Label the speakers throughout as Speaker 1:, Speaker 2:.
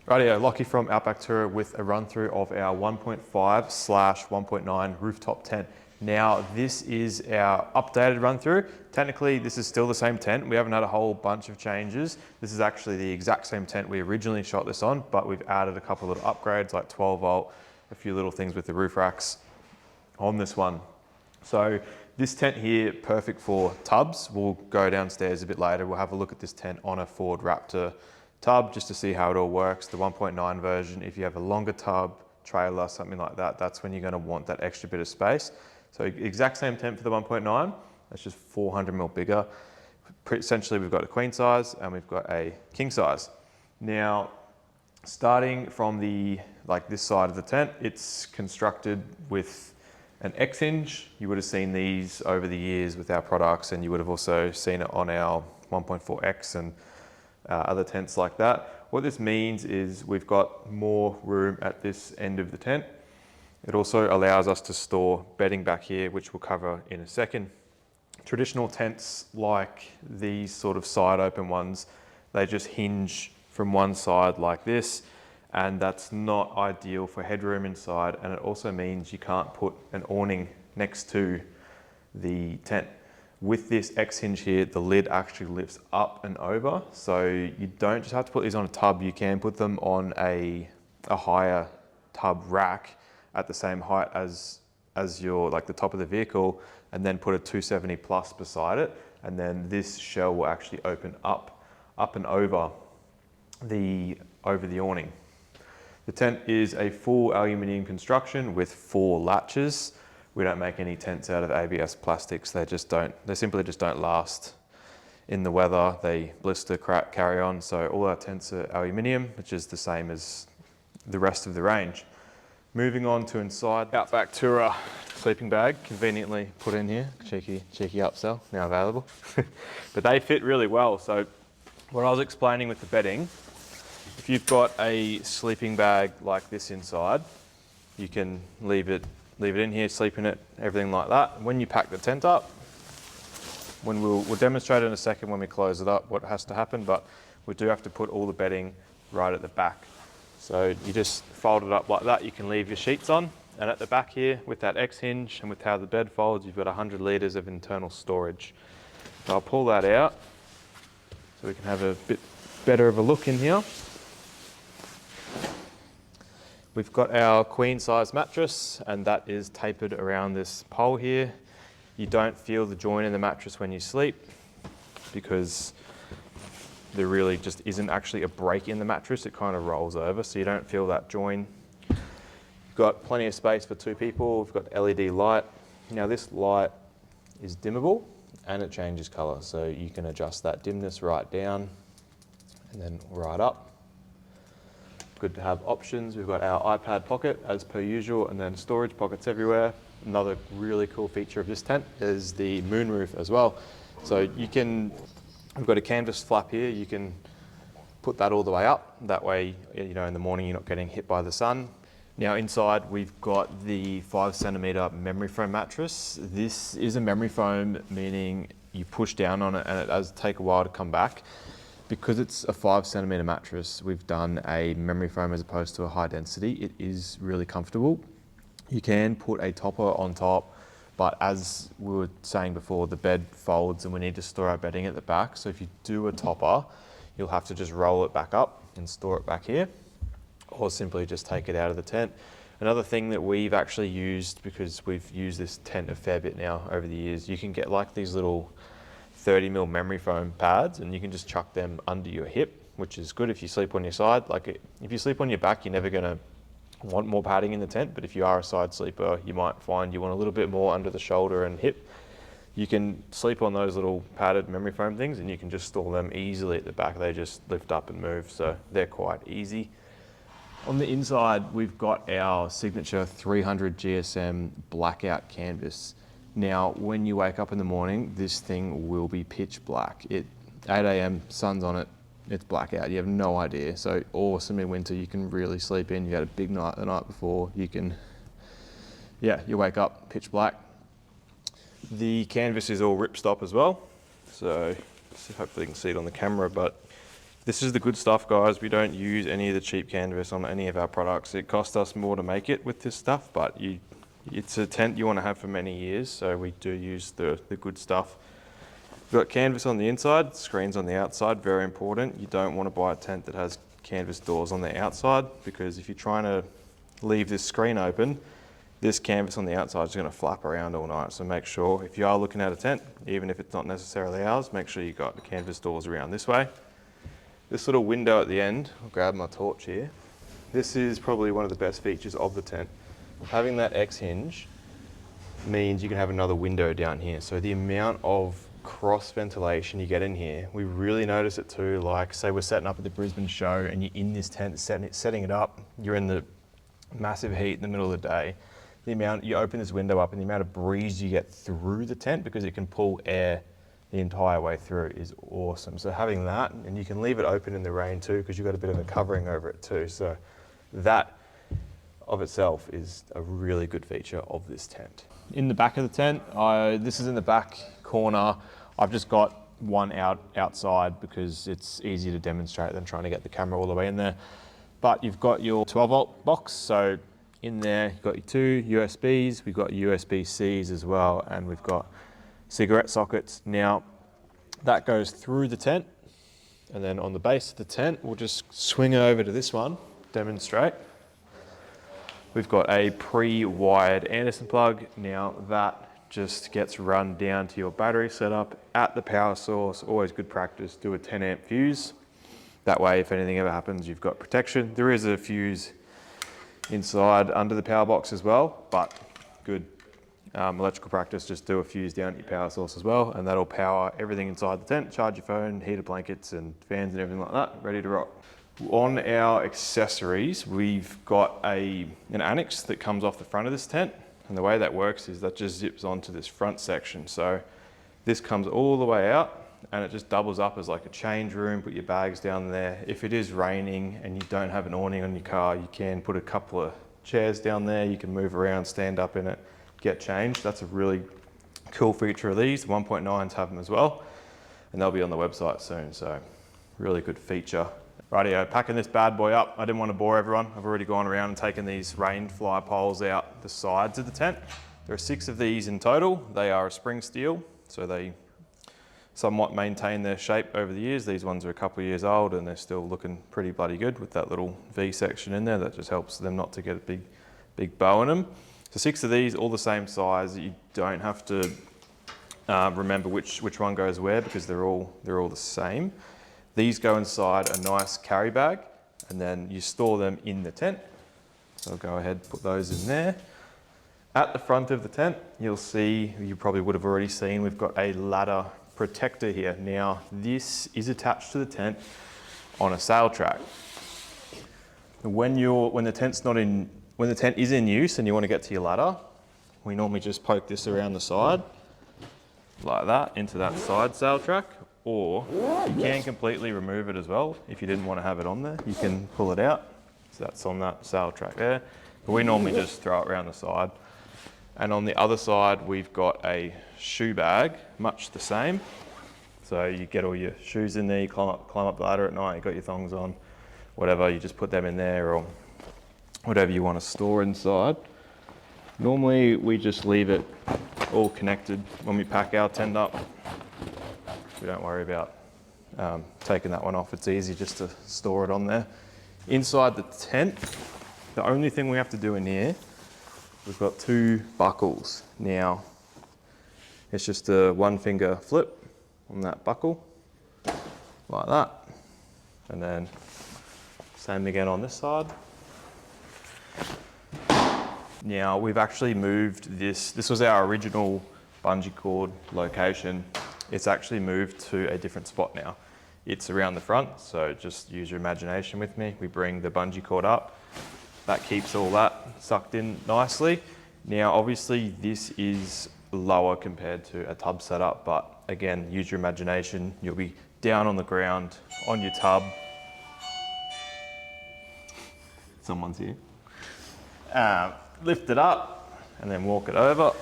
Speaker 1: Rightio, Lockie from Outback Tour with a run through of our 1.5/1.9 rooftop tent. Now this is our updated run through. Technically this is still the same tent. We haven't had a whole bunch of changes. This is actually the exact same tent we originally shot this on, but we've added a couple of little upgrades like 12 volt, a few little things with the roof racks on this one. So this tent here, perfect for tubs. We'll go downstairs a bit later. We'll have a look at this tent on a Ford Raptor tub just to see how it all works. The 1.9 version, if you have a longer tub, trailer, something like that, that's when you're gonna want that extra bit of space. So exact same tent for the 1.9, that's just 400 mil bigger. Essentially we've got a queen size and we've got a king size. Now, starting from this side of the tent, it's constructed with an X hinge. You would have seen these over the years with our products, and you would have also seen it on our 1.4X and other tents like that. What this means is we've got more room at this end of the tent. It also allows us to store bedding back here, which we'll cover in a second. Traditional tents like these sort of side open ones, they just hinge from one side like this, and that's not ideal for headroom inside, and it also means you can't put an awning next to the tent. With this X hinge here, the lid actually lifts up and over, so you don't just have to put these on a tub, you can put them on a higher tub rack at the same height as your, like the top of the vehicle, and then put a 270 plus beside it, and then this shell will actually open up and over the awning. The tent is a full aluminium construction with 4 latches. We don't make any tents out of ABS plastics. They simply just don't last in the weather. They blister, crack, carry on. So all our tents are aluminium, which is the same as the rest of the range. Moving on to inside, Outback Tourer sleeping bag, conveniently put in here. Cheeky upsell, now available. But they fit really well. So what I was explaining with the bedding, if you've got a sleeping bag like this inside, you can leave it in here, sleep in it, everything like that. When you pack the tent up, we'll demonstrate in a second when we close it up what has to happen, but we do have to put all the bedding right at the back. So you just fold it up like that, you can leave your sheets on, and at the back here with that X hinge and with how the bed folds, you've got 100 litres of internal storage. So I'll pull that out so we can have a bit better of a look in here. We've got our queen size mattress, and that is tapered around this pole here. You don't feel the joint in the mattress when you sleep because there really just isn't actually a break in the mattress. It kind of rolls over, so you don't feel that join. You've got plenty of space for 2 people. We've got LED light. Now this light is dimmable and it changes color, so you can adjust that dimness right down and then right up. Good to have options. We've got our iPad pocket as per usual, and then storage pockets everywhere. Another really cool feature of this tent is the moonroof as well. So we've got a canvas flap here. You can put that all the way up. That way, in the morning you're not getting hit by the sun. Now inside we've got the 5 centimeter memory foam mattress. This is a memory foam, meaning you push down on it and it does take a while to come back. Because it's a 5 centimeter mattress, we've done a memory foam as opposed to a high density. It is really comfortable. You can put a topper on top, but as we were saying before, the bed folds and we need to store our bedding at the back. So if you do a topper, you'll have to just roll it back up and store it back here, or simply just take it out of the tent. Another thing that we've actually used, because we've used this tent a fair bit now over the years, you can get like these little 30 mil memory foam pads, and you can just chuck them under your hip, which is good if you sleep on your side. If you sleep on your back, you're never gonna want more padding in the tent, but if you are a side sleeper, you might find you want a little bit more under the shoulder and hip. You can sleep on those little padded memory foam things, and you can just store them easily at the back. They just lift up and move, so they're quite easy. On the inside, we've got our signature 300 GSM blackout canvas. Now, when you wake up in the morning, this thing will be pitch black. 8 AM, sun's on it, it's blackout. You have no idea. So awesome in winter, you can really sleep in. You had a big night the night before, you wake up pitch black. The canvas is all ripstop as well. So hopefully you can see it on the camera, but This is the good stuff, guys. We don't use any of the cheap canvas on any of our products. It costs us more to make it with this stuff, but it's a tent you want to have for many years, so we do use the good stuff. We've got canvas on the inside, screens on the outside, very important. You don't want to buy a tent that has canvas doors on the outside, because if you're trying to leave this screen open, this canvas on the outside is going to flap around all night. So make sure, if you are looking at a tent, even if it's not necessarily ours, make sure you've got the canvas doors around this way. This little window at the end, I'll grab my torch here. This is probably one of the best features of the tent. Having that X hinge means you can have another window down here. So the amount of cross ventilation you get in here, we really notice it too. Like say we're setting up at the Brisbane show and you're in this tent, setting it up, you're in the massive heat in the middle of the day. The amount, you open this window up and the amount of breeze you get through the tent, because it can pull air the entire way through, is awesome. So having that, and you can leave it open in the rain too, because you've got a bit of a covering over it too. So that of itself is a really good feature of this tent. In the back of the tent, this is in the back corner. I've just got one outside because it's easier to demonstrate than trying to get the camera all the way in there. But you've got your 12 volt box. So in there, you've got your two USBs, we've got USB-Cs as well, and we've got cigarette sockets. Now, that goes through the tent, and then on the base of the tent, we'll just swing over to this one, demonstrate. We've got a pre-wired Anderson plug. Now that just gets run down to your battery setup at the power source. Always good practice, do a 10 amp fuse. That way, if anything ever happens, you've got protection. There is a fuse inside under the power box as well, but good electrical practice, just do a fuse down at your power source as well, and that'll power everything inside the tent, charge your phone, heated blankets and fans and everything like that, ready to rock. On our accessories, we've got an annex that comes off the front of this tent, and the way that works is that just zips onto this front section. So this comes all the way out, and it just doubles up as like a change room. Put your bags down there. If it is raining and you don't have an awning on your car, you can put a couple of chairs down there. You can move around, stand up in it, get changed. That's a really cool feature of these. The 1.9s have them as well, and they'll be on the website soon. So really good feature. Rightio, packing this bad boy up. I didn't want to bore everyone. I've already gone around and taken these rain fly poles out the sides of the tent. There are 6 of these in total. They are a spring steel, so they somewhat maintain their shape over the years. These ones are a couple of years old and they're still looking pretty bloody good with that little V section in there. That just helps them not to get a big bow in them. So 6 of these, all the same size. You don't have to remember which one goes where, because they're all the same. These go inside a nice carry bag, and then you store them in the tent. So I'll go ahead and put those in there. At the front of the tent, you'll see, you probably would have already seen, we've got a ladder protector here. Now, this is attached to the tent on a sail track. When the tent is in use and you want to get to your ladder, we normally just poke this around the side like that into that side sail track, or you can completely remove it as well. If you didn't want to have it on there, you can pull it out. So that's on that sail track there. But we normally just throw it around the side. And on the other side, we've got a shoe bag, much the same. So you get all your shoes in there, you climb up the ladder at night, you got your thongs on, whatever, you just put them in there, or whatever you want to store inside. Normally, we just leave it all connected when we pack our tent up. We don't worry about taking that one off. It's easy just to store it on there. Inside the tent, the only thing we have to do in here, we've got 2 buckles. Now, it's just a 1-finger flip on that buckle, like that. And then same again on this side. Now, we've actually moved this. This was our original bungee cord location. It's actually moved to a different spot now. It's around the front, so just use your imagination with me. We bring the bungee cord up. That keeps all that sucked in nicely. Now, obviously, this is lower compared to a tub setup, but again, use your imagination. You'll be down on the ground on your tub. Someone's here. Lift it up and then walk it over.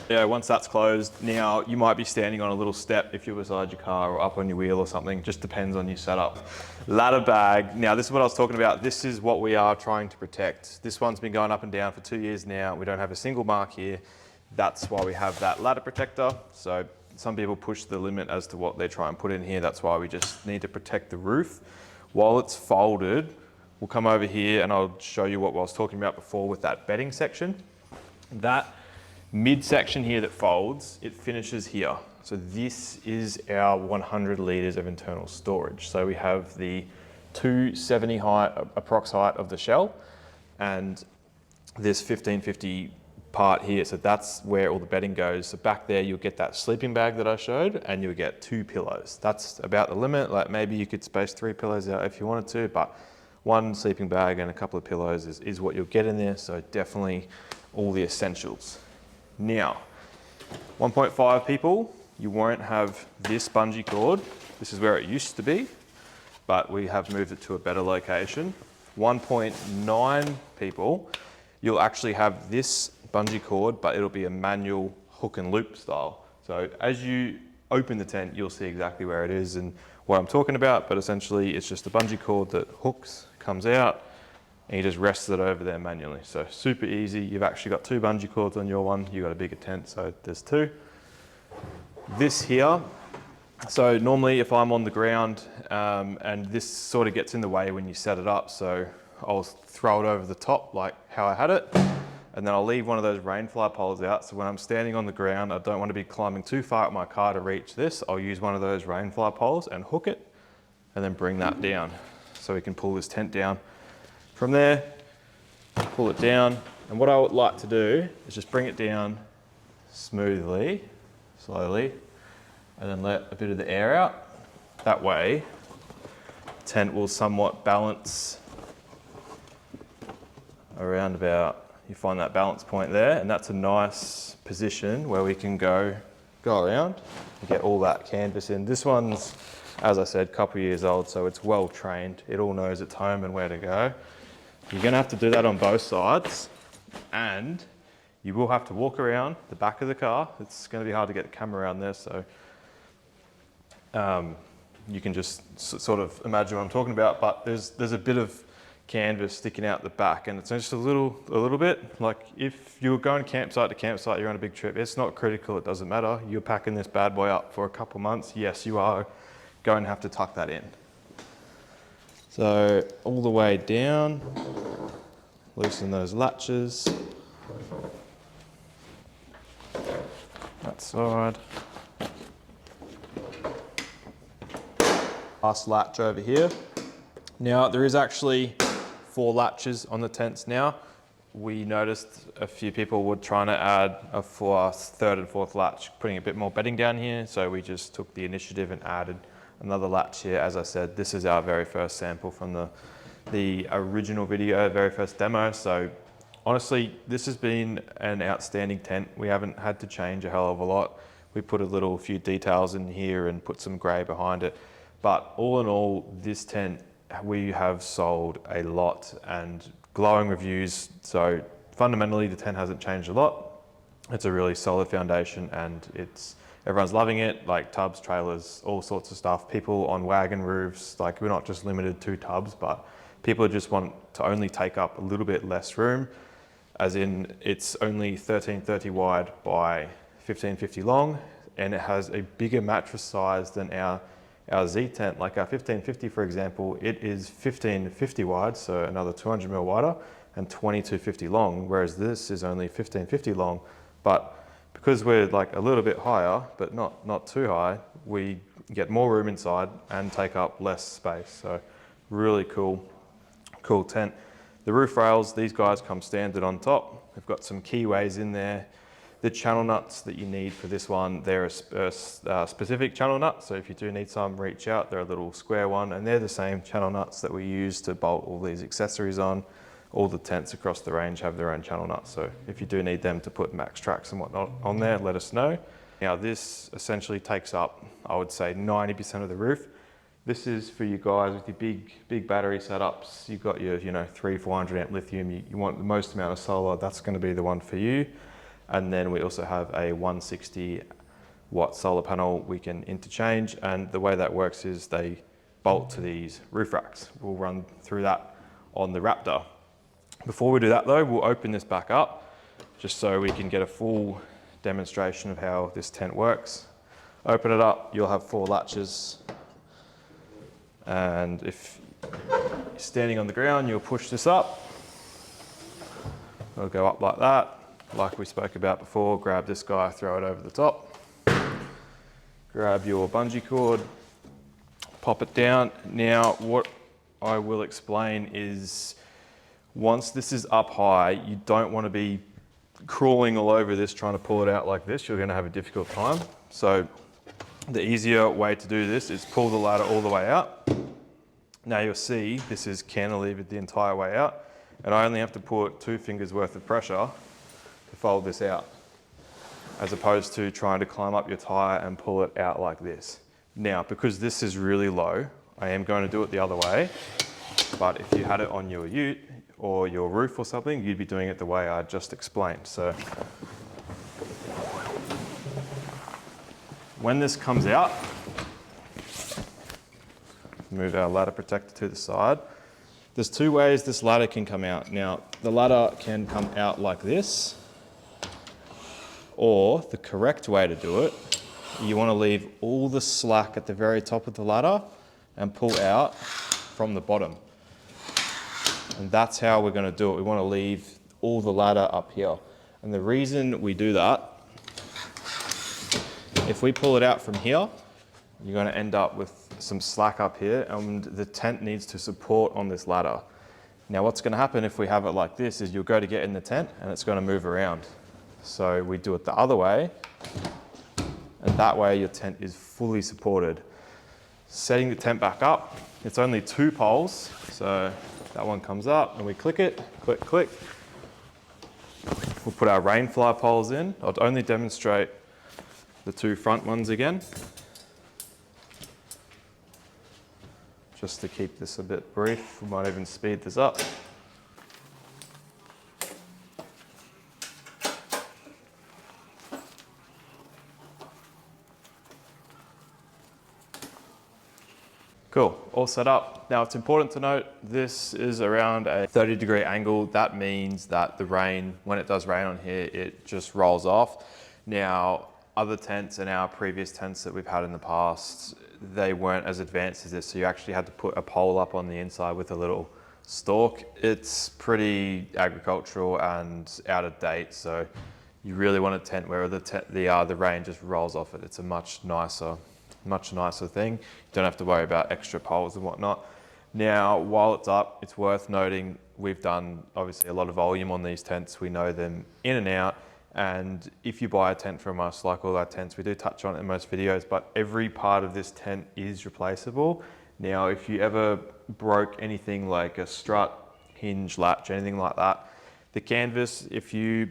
Speaker 1: Yeah, once that's closed, now you might be standing on a little step if you're beside your car or up on your wheel or something, just depends on your setup. Ladder bag, now this is what I was talking about. This is what we are trying to protect. This one's been going up and down for 2 years now. We don't have a single mark here. That's why we have that ladder protector. So some people push the limit as to what they try and put in here. That's why we just need to protect the roof. While it's folded, we'll come over here and I'll show you what I was talking about before with that bedding section. That midsection here that folds, it finishes here. So this is our 100 litres of internal storage. So we have the 270 height, approx height of the shell, and this 1550 part here. So that's where all the bedding goes. So back there, you'll get that sleeping bag that I showed, and you'll get 2 pillows. That's about the limit. Like maybe you could space 3 pillows out if you wanted to, but 1 sleeping bag and a couple of pillows is what you'll get in there. So definitely all the essentials. Now, 1.5 people, you won't have this bungee cord. This is where it used to be, but we have moved it to a better location. 1.9 people, you'll actually have this bungee cord, but it'll be a manual hook and loop style. So as you open the tent, you'll see exactly where it is and what I'm talking about, but essentially it's just a bungee cord that hooks, comes out, and you just rest it over there manually. So super easy. You've actually got 2 bungee cords on your one. You've got a bigger tent, so there's 2. This here, so normally if I'm on the ground and this sort of gets in the way when you set it up, so I'll throw it over the top like how I had it, and then I'll leave one of those rainfly poles out. So when I'm standing on the ground, I don't want to be climbing too far up my car to reach this. I'll use one of those rainfly poles and hook it and then bring that down. So we can pull this tent down. From there, pull it down, and what I would like to do is just bring it down smoothly, slowly, and then let a bit of the air out. That way, the tent will somewhat balance around about, you find that balance point there, and that's a nice position where we can go around and get all that canvas in. This one's, as I said, a couple of years old, so it's well trained. It all knows its home and where to go. You're gonna have to do that on both sides, and you will have to walk around the back of the car. It's gonna be hard to get the camera around there, so you can just sort of imagine what I'm talking about, but there's a bit of canvas sticking out the back, and it's just a little bit. Like if you're going campsite to campsite, you're on a big trip, it's not critical, it doesn't matter. You're packing this bad boy up for a couple months, yes, you are going to have to tuck that in. So all the way down, loosen those latches. That side. Last latch over here. Now there is actually 4 latches on the tents now. We noticed a few people were trying to add a 3rd and 4th latch, putting a bit more bedding down here. So we just took the initiative and added another latch here. As I said, this is our very first sample from the original video, very first demo. So honestly, this has been an outstanding tent. We haven't had to change a hell of a lot. We put a few details in here and put some grey behind it. But all in all, this tent, we have sold a lot and glowing reviews. So fundamentally, the tent hasn't changed a lot. It's a really solid foundation, and everyone's loving it, like tubs, trailers, all sorts of stuff. People on wagon roofs, like we're not just limited to tubs, but people just want to only take up a little bit less room, as in it's only 1330 wide by 1550 long, and it has a bigger mattress size than our Z tent. Like our 1550, for example, it is 1550 wide, so another 200 mil wider, and 2250 long, whereas this is only 1550 long. But because we're like a little bit higher, but not too high, we get more room inside and take up less space. So really cool tent. The roof rails, these guys come standard on top. We've got some keyways in there. The channel nuts that you need for this one, they're a specific channel nut. So if you do need some, reach out. They're a little square one, and they're the same channel nuts that we use to bolt all these accessories on. All the tents across the range have their own channel nuts. So if you do need them to put max tracks and whatnot on there, let us know. Now this essentially takes up, I would say 90% of the roof. This is for you guys with your big battery setups. You've got your 300-400 amp lithium. You want the most amount of solar, that's gonna be the one for you. And then we also have a 160 watt solar panel we can interchange. And the way that works is they bolt to these roof racks. We'll run through that on the Raptor. Before we do that though, we'll open this back up just so we can get a full demonstration of how this tent works. Open it up, you'll have 4 latches. And if you're standing on the ground, you'll push this up. It'll go up like that. Like we spoke about before, grab this guy, throw it over the top. Grab your bungee cord, pop it down. Now, what I will explain is once this is up high, you don't want to be crawling all over this trying to pull it out like this. You're going to have a difficult time. So the easier way to do this is pull the ladder all the way out. Now you'll see this is cantilevered the entire way out, and I only have to put 2 fingers worth of pressure to fold this out, as opposed to trying to climb up your tire and pull it out like this. Now, because this is really low, I am going to do it the other way, but if you had it on your ute or your roof or something, you'd be doing it the way I just explained. So when this comes out, move our ladder protector to the side. There's 2 ways this ladder can come out. Now, the ladder can come out like this, or the correct way to do it, you want to leave all the slack at the very top of the ladder and pull out from the bottom. And that's how we're going to do it. We want to leave all the ladder up here. And the reason we do that, if we pull it out from here, you're going to end up with some slack up here, and the tent needs to support on this ladder. Now what's going to happen if we have it like this is you'll go to get in the tent and it's going to move around. So we do it the other way, and that way your tent is fully supported. Setting the tent back up, it's only 2 poles, so that one comes up and we click it, click, click. We'll put our rainfly poles in. I'll only demonstrate the 2 front ones again, just to keep this a bit brief. We might even speed this up. Cool, all set up. Now it's important to note, this is around a 30-degree angle. That means that the rain, when it does rain on here, it just rolls off. Now, other tents and our previous tents that we've had in the past, they weren't as advanced as this, so you actually had to put a pole up on the inside with a little stalk. It's pretty agricultural and out of date, so you really want a tent where the rain just rolls off it. It's a much nicer thing. You don't have to worry about extra poles and whatnot. Now, while it's up, it's worth noting we've done obviously a lot of volume on these tents. We know them in and out. And if you buy a tent from us, like all our tents, we do touch on it in most videos, but every part of this tent is replaceable. Now, if you ever broke anything like a strut, hinge, latch, anything like that, the canvas, if you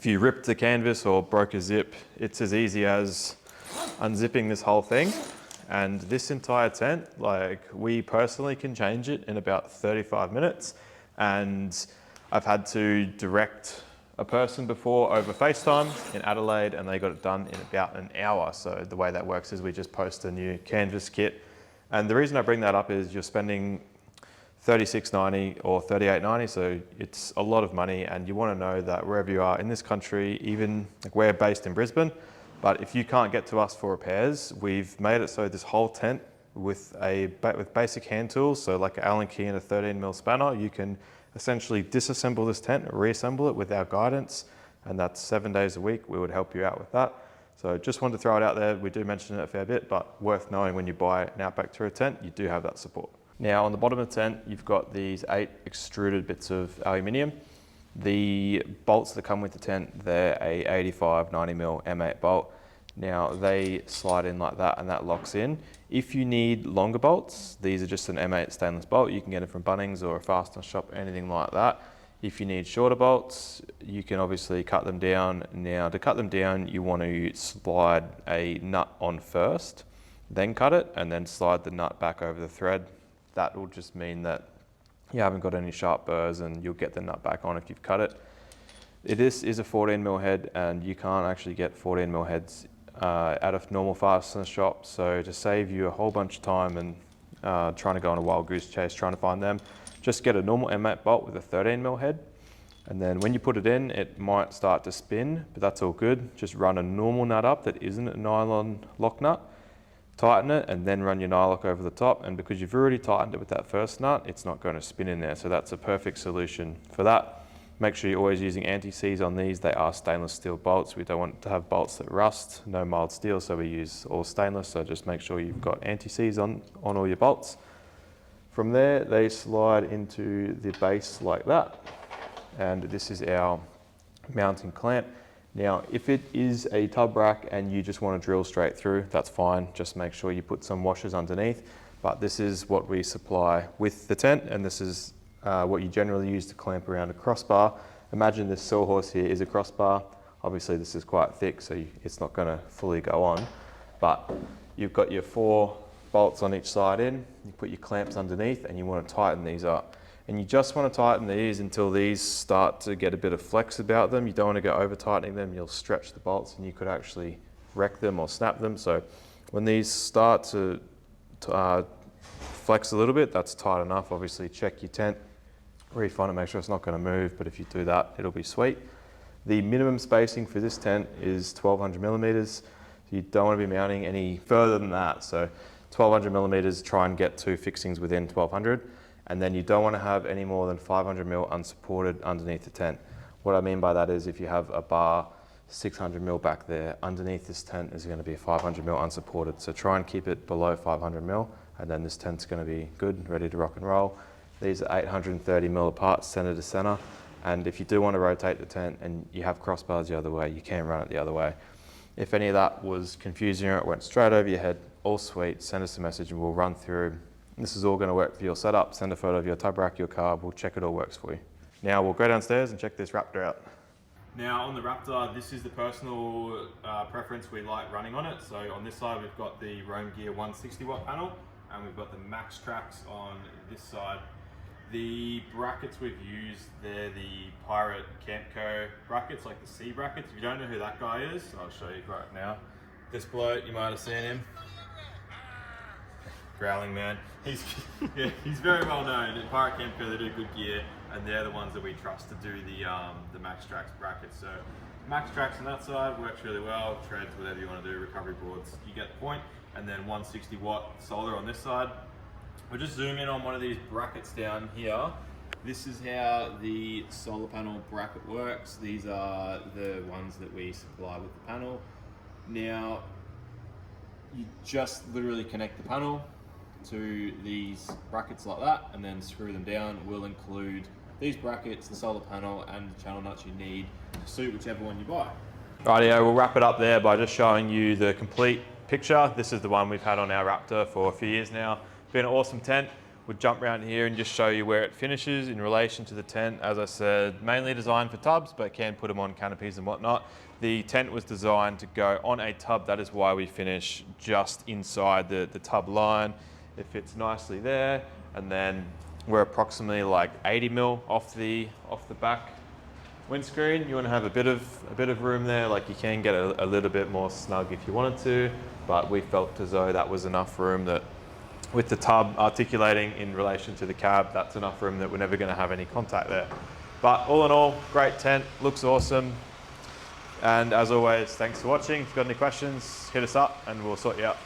Speaker 1: ripped the canvas or broke a zip, it's as easy as unzipping this whole thing. And this entire tent, like, we personally can change it in about 35 minutes. And I've had to direct a person before over FaceTime in Adelaide, and they got it done in about an hour. So the way that works is we just post a new canvas kit. And the reason I bring that up is you're spending $36.90 or $38.90, so it's a lot of money, and you want to know that wherever you are in this country, even like we're based in Brisbane, but if you can't get to us for repairs, we've made it so this whole tent with basic hand tools, so like an Allen key and a 13mm spanner, you can essentially disassemble this tent, reassemble it with our guidance, and that's 7 days a week. We would help you out with that. So just wanted to throw it out there. We do mention it a fair bit, but worth knowing when you buy an Outback Tourer tent, you do have that support. Now on the bottom of the tent, you've got these 8 extruded bits of aluminium. The bolts that come with the tent, they're a 85 90mm M8 bolt. Now they slide in like that and that locks in. If you need longer bolts, these are just an M8 stainless bolt. You can get it from Bunnings or a fastener shop, anything like that. If you need shorter bolts, you can obviously cut them down. Now to cut them down, you want to slide a nut on first, then cut it, and then slide the nut back over the thread. That will just mean that you haven't got any sharp burrs and you'll get the nut back on if you've cut it. This is a 14mm head, and you can't actually get 14mm heads out of normal fastener shops. So to save you a whole bunch of time and trying to go on a wild goose chase trying to find them, just get a normal M8 bolt with a 13mm head. And then when you put it in, it might start to spin, but that's all good. Just run a normal nut up that isn't a nylon lock nut, tighten it, and then run your nylock over the top. And because you've already tightened it with that first nut, it's not going to spin in there. So that's a perfect solution for that. Make sure you're always using anti-seize on these. They are stainless steel bolts. We don't want to have bolts that rust, no mild steel, so we use all stainless. So just make sure you've got anti-seize on all your bolts. From there, they slide into the base like that. And this is our mounting clamp. Now, if it is a tub rack and you just want to drill straight through, that's fine. Just make sure you put some washers underneath. But this is what we supply with the tent, and this is what you generally use to clamp around a crossbar. Imagine this sawhorse here is a crossbar. Obviously this is quite thick, so it's not going to fully go on. But you've got your 4 bolts on each side in, you put your clamps underneath, and you want to tighten these up. And you just want to tighten these until these start to get a bit of flex about them. You don't want to go over tightening them, you'll stretch the bolts and you could actually wreck them or snap them. So when these start to flex a little bit, that's tight enough. Obviously check your tent, refine it, make sure it's not going to move, but if you do that, it'll be sweet. The minimum spacing for this tent is 1200 millimeters. So you don't want to be mounting any further than that. So 1200 millimeters, try and get 2 fixings within 1200. And then you don't want to have any more than 500 mil unsupported underneath the tent. What I mean by that is if you have a bar 600 mil back there, underneath this tent is going to be 500 mil unsupported. So try and keep it below 500 mil, and then this tent's going to be good, ready to rock and roll. These are 830 mil apart, center to center. And if you do want to rotate the tent and you have crossbars the other way, you can run it the other way. If any of that was confusing or it went straight over your head, all sweet, send us a message and we'll run through. This is all going to work for your setup. Send a photo of your tub rack, your car, we'll check it all works for you. Now we'll go downstairs and check this Raptor out. Now on the Raptor, this is the personal preference we like running on it. So on this side, we've got the Roam Gear 160 watt panel, and we've got the Max Tracks on this side. The brackets we've used, they're the Pirate Campco brackets, like the C brackets. If you don't know who that guy is, I'll show you right now. This bloke, you might have seen him. Growling man. He's very well known. At Pirate Campco, they do good gear, and they're the ones that we trust to do the Max Tracks brackets. So Max Tracks on that side works really well. Treads, whatever you want to do, recovery boards, you get the point. And then 160 watt solder on this side. We'll just zoom in on one of these brackets down here. This is how the solar panel bracket works. These are the ones that we supply with the panel. Now, you just literally connect the panel to these brackets like that and then screw them down. We'll include these brackets, the solar panel, and the channel nuts you need to suit whichever one you buy. Rightio, we'll wrap it up there by just showing you the complete picture. This is the one we've had on our Raptor for a few years now. Been an awesome tent. We'll jump around here and just show you where it finishes in relation to the tent. As I said, mainly designed for tubs, but can put them on canopies and whatnot. The tent was designed to go on a tub. That is why we finish just inside the tub line. It fits nicely there, and then we're approximately like 80 mil off the back windscreen. You want to have a bit of room there, like you can get a little bit more snug if you wanted to, but we felt as though that was enough room, that with the tub articulating in relation to the cab, that's enough room that we're never going to have any contact there. But all in all, great tent, looks awesome. And as always, thanks for watching. If you've got any questions, hit us up and we'll sort you out.